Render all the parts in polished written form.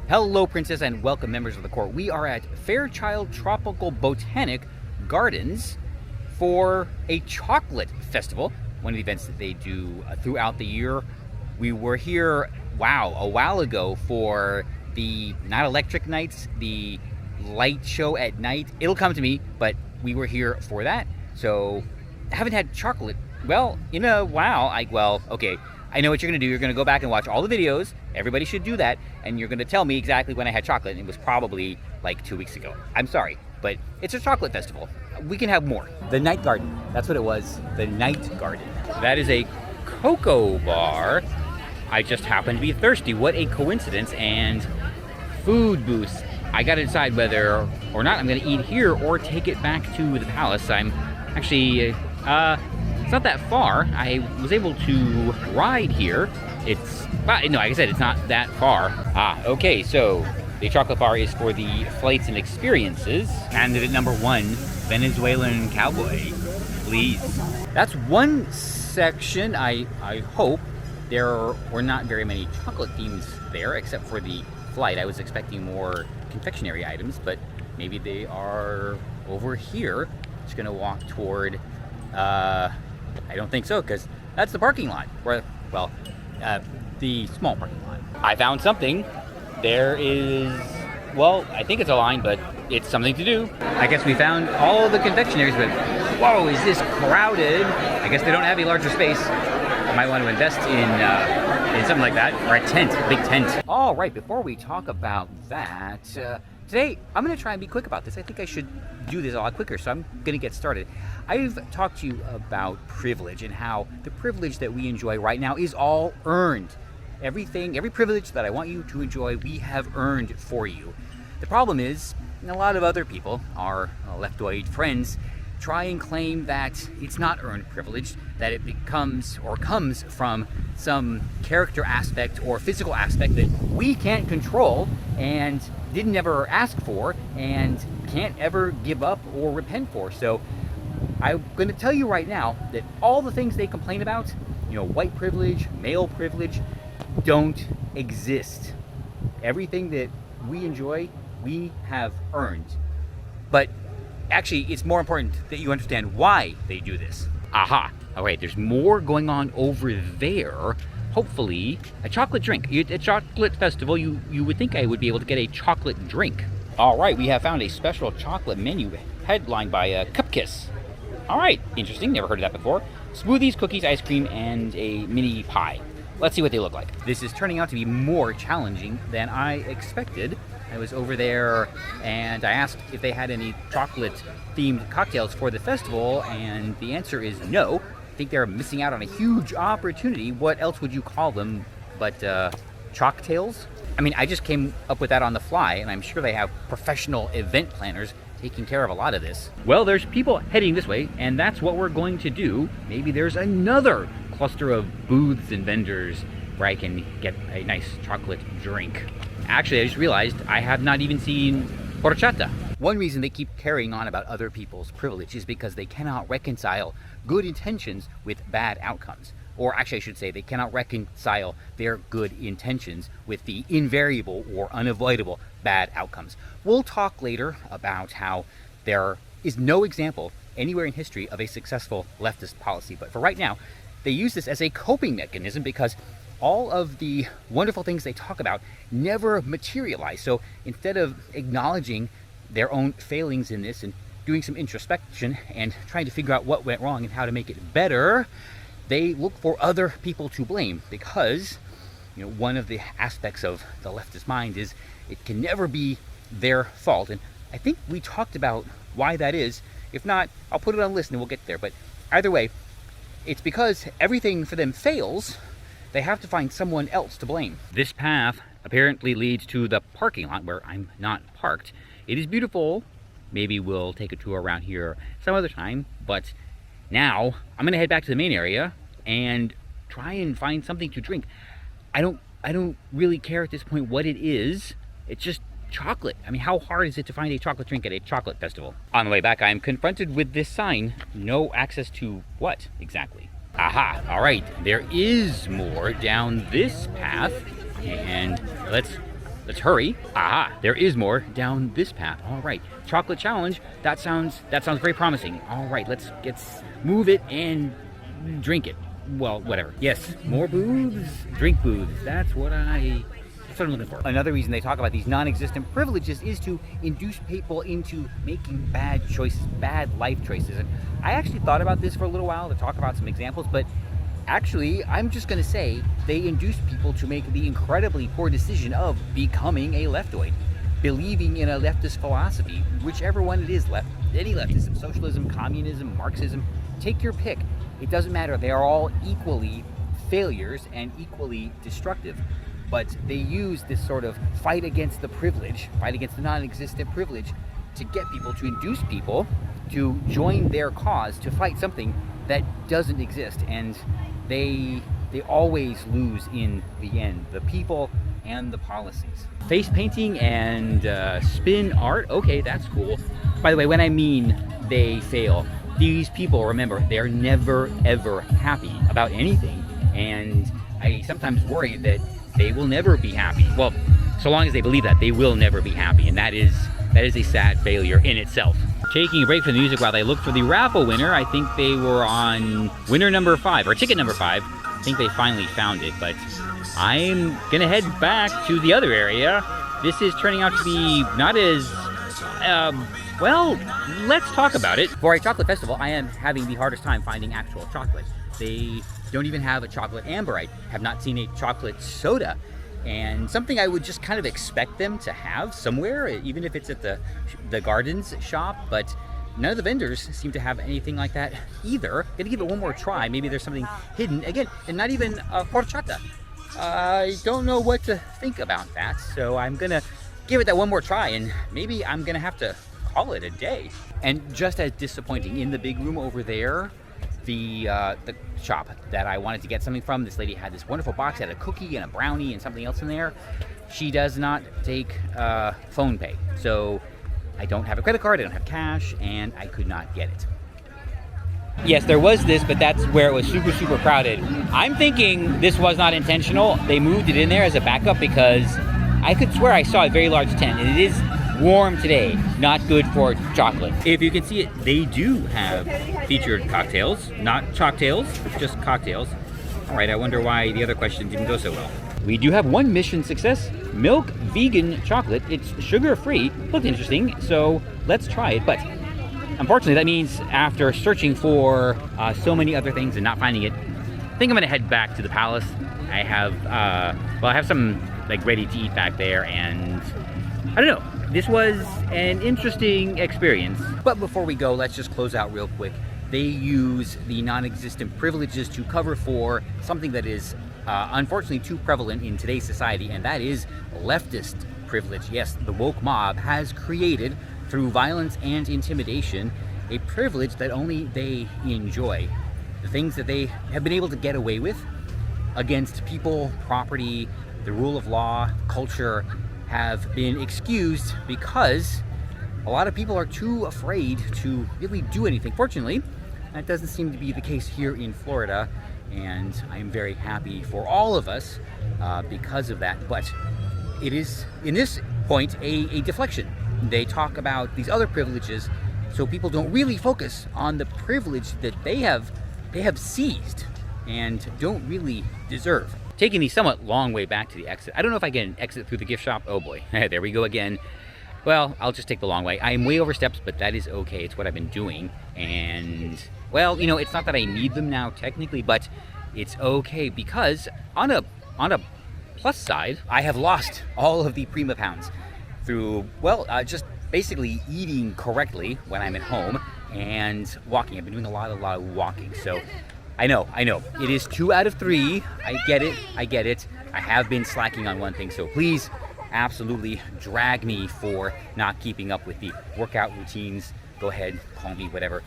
Hello, Princess, and welcome, members of the court. We are at Fairchild Tropical Botanic Gardens for a chocolate festival, one of the events that they do throughout the year. We were here, a while ago for the not electric nights, the light show at night. It'll come to me, but we were here for that. So, I haven't had chocolate, in a while. Okay. I know what you're going to do. You're going to go back and watch all the videos. Everybody should do that. And you're going to tell me exactly when I had chocolate. And it was probably like 2 weeks ago. I'm sorry, but it's a chocolate festival. We can have more. The Night Garden. That's what it was. The Night Garden. That is a cocoa bar. I just happened to be thirsty. What a coincidence. And food booths. I got to decide whether or not I'm going to eat here or take it back to the palace. I'm actually... it's not that far. I was able to ride here. Like I said, it's not that far. Okay, so the chocolate bar is for the flights and experiences. Candidate number 1, Venezuelan cowboy, please. That's one section. I hope. There were not very many chocolate themes there, except for the flight. I was expecting more confectionery items, but maybe they are over here. Just gonna walk toward, I don't think so, because that's the parking lot. The small parking lot. I found something. There is, I think it's a line, but it's something to do. I guess we found all the confectionaries, but whoa, is this crowded? I guess they don't have a larger space. I might want to invest in something like that, or a tent, a big tent. All right, before we talk about that, today, I'm going to try and be quick about this. I think I should do this a lot quicker, so I'm going to get started. I've talked to you about privilege and how the privilege that we enjoy right now is all earned. Every privilege that I want you to enjoy, we have earned for you. The problem is, a lot of other people, our leftoid friends, try and claim that it's not earned privilege, that it comes from some character aspect or physical aspect that we can't control and didn't ever ask for and can't ever give up or repent for. So I'm going to tell you right now that all the things they complain about, white privilege, male privilege, don't exist. Everything that we enjoy, we have earned. But actually, it's more important that you understand why they do this. Aha! All right, there's more going on over there. Hopefully, a chocolate drink. At a chocolate festival, you would think I would be able to get a chocolate drink. All right, we have found a special chocolate menu headlined by a Cup Kiss. All right, interesting. Never heard of that before. Smoothies, cookies, ice cream, and a mini pie. Let's see what they look like. This is turning out to be more challenging than I expected. I was over there and I asked if they had any chocolate-themed cocktails for the festival, and the answer is no. I think they're missing out on a huge opportunity. What else would you call them but chocktails? I mean, I just came up with that on the fly, and I'm sure they have professional event planners taking care of a lot of this. Well, there's people heading this way, and that's what we're going to do. Maybe there's another cluster of booths and vendors where I can get a nice chocolate drink. Actually, I just realized I have not even seen horchata. One reason they keep carrying on about other people's privilege is because they cannot reconcile good intentions with bad outcomes. Or actually, I should say, they cannot reconcile their good intentions with the invariable or unavoidable bad outcomes. We'll talk later about how there is no example anywhere in history of a successful leftist policy. But for right now, they use this as a coping mechanism because all of the wonderful things they talk about never materialize. So instead of acknowledging their own failings in this and doing some introspection and trying to figure out what went wrong and how to make it better, they look for other people to blame because, one of the aspects of the leftist mind is it can never be their fault. And I think we talked about why that is. If not, I'll put it on a list and we'll get there. But either way, it's because everything for them fails, they have to find someone else to blame. This path apparently leads to the parking lot where I'm not parked. It is beautiful. Maybe we'll take a tour around here some other time, but now I'm gonna head back to the main area and try and find something to drink. I don't really care at this point what it is. It's just chocolate. I mean, how hard is it to find a chocolate drink at a chocolate festival? On the way back, I am confronted with this sign. No access to what exactly? Aha, all right, there is more down this path, and let's let's hurry. Aha, there is more down this path. All right, chocolate challenge. That sounds very promising. All right, let's move it and drink it. Well, whatever. Yes, more booths, drink booths. That's what I'm looking for. Another reason they talk about these non-existent privileges is to induce people into making bad choices, bad life choices. And I actually thought about this for a little while to talk about some examples, but actually, I'm just going to say they induce people to make the incredibly poor decision of becoming a leftoid, believing in a leftist philosophy, whichever one it is, any leftism, socialism, communism, Marxism, take your pick. It doesn't matter. They are all equally failures and equally destructive. But they use this sort of fight against the privilege, fight against the non-existent privilege, to get people, to induce people to join their cause, to fight something that doesn't exist. And they always lose in the end, the people and the policies. Face painting and spin art, okay, that's cool. By the way, when I mean they fail, these people, remember, they're never ever happy about anything, and I sometimes worry that they will never be happy. Well, so long as they believe that, they will never be happy, and that is a sad failure in itself. Taking a break from the music while they look for the raffle winner. I think they were on winner number 5, or ticket number 5. I think they finally found it, but I'm gonna head back to the other area. This is turning out to be not as, well, let's talk about it. For a chocolate festival, I am having the hardest time finding actual chocolate. They don't even have a chocolate amber. I have not seen a chocolate soda. And something I would just kind of expect them to have somewhere, even if it's at the gardens shop, but none of the vendors seem to have anything like that either. Gonna give it one more try. Maybe there's something hidden. Again, and not even horchata. I don't know what to think about that, so I'm gonna give it that one more try, and maybe I'm gonna have to call it a day. And just as disappointing, in the big room over there, the shop that I wanted to get something from, this lady had this wonderful box, had a cookie and a brownie and something else in there. She does not take phone pay, so I don't have a credit card, I don't have cash, and I could not get it. Yes, there was this, but that's where it was super, super crowded. I'm thinking this was not intentional. They moved it in there as a backup because I could swear I saw a very large tent, and it is warm today, not good for chocolate. If you can see it, they do have featured cocktails, not chocktails, just cocktails. All right, I wonder why the other question didn't go so well. We do have one mission success, milk vegan chocolate. It's sugar-free, looked interesting, so let's try it. But unfortunately, that means after searching for so many other things and not finding it, I think I'm gonna head back to the palace. I have, I have some like ready to eat back there, and I don't know. This was an interesting experience. But before we go, let's just close out real quick. They use the non-existent privileges to cover for something that is unfortunately too prevalent in today's society, and that is leftist privilege. Yes, the woke mob has created, through violence and intimidation, a privilege that only they enjoy. The things that they have been able to get away with against people, property, the rule of law, culture, have been excused because a lot of people are too afraid to really do anything. Fortunately, that doesn't seem to be the case here in Florida, and I am very happy for all of us because of that. But it is, in this point, a deflection. They talk about these other privileges, so people don't really focus on the privilege that they have seized and don't really deserve. Taking the somewhat long way back to the exit. I don't know if I can exit through the gift shop. Oh boy, there we go again. Well, I'll just take the long way. I am way over steps, but that is okay. It's what I've been doing. And, well, you know, it's not that I need them now technically, but it's okay because on a plus side, I have lost all of the Prima pounds through, well, just basically eating correctly when I'm at home and walking. I've been doing a lot of walking, so I know. It is 2 out of 3. I get it. I have been slacking on one thing, so please absolutely drag me for not keeping up with the workout routines. Go ahead, call me whatever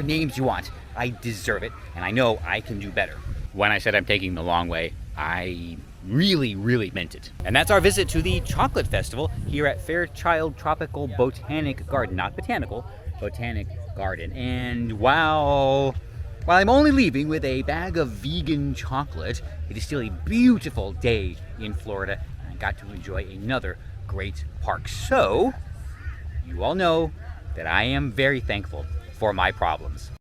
names you want. I deserve it, and I know I can do better. When I said I'm taking the long way, I really, really meant it. And that's our visit to the Chocolate Festival here at Fairchild Tropical Botanic Garden. Not botanical, Botanic Garden. And while I'm only leaving with a bag of vegan chocolate, it is still a beautiful day in Florida. I'm got to enjoy another great park. So, you all know that I am very thankful for my problems.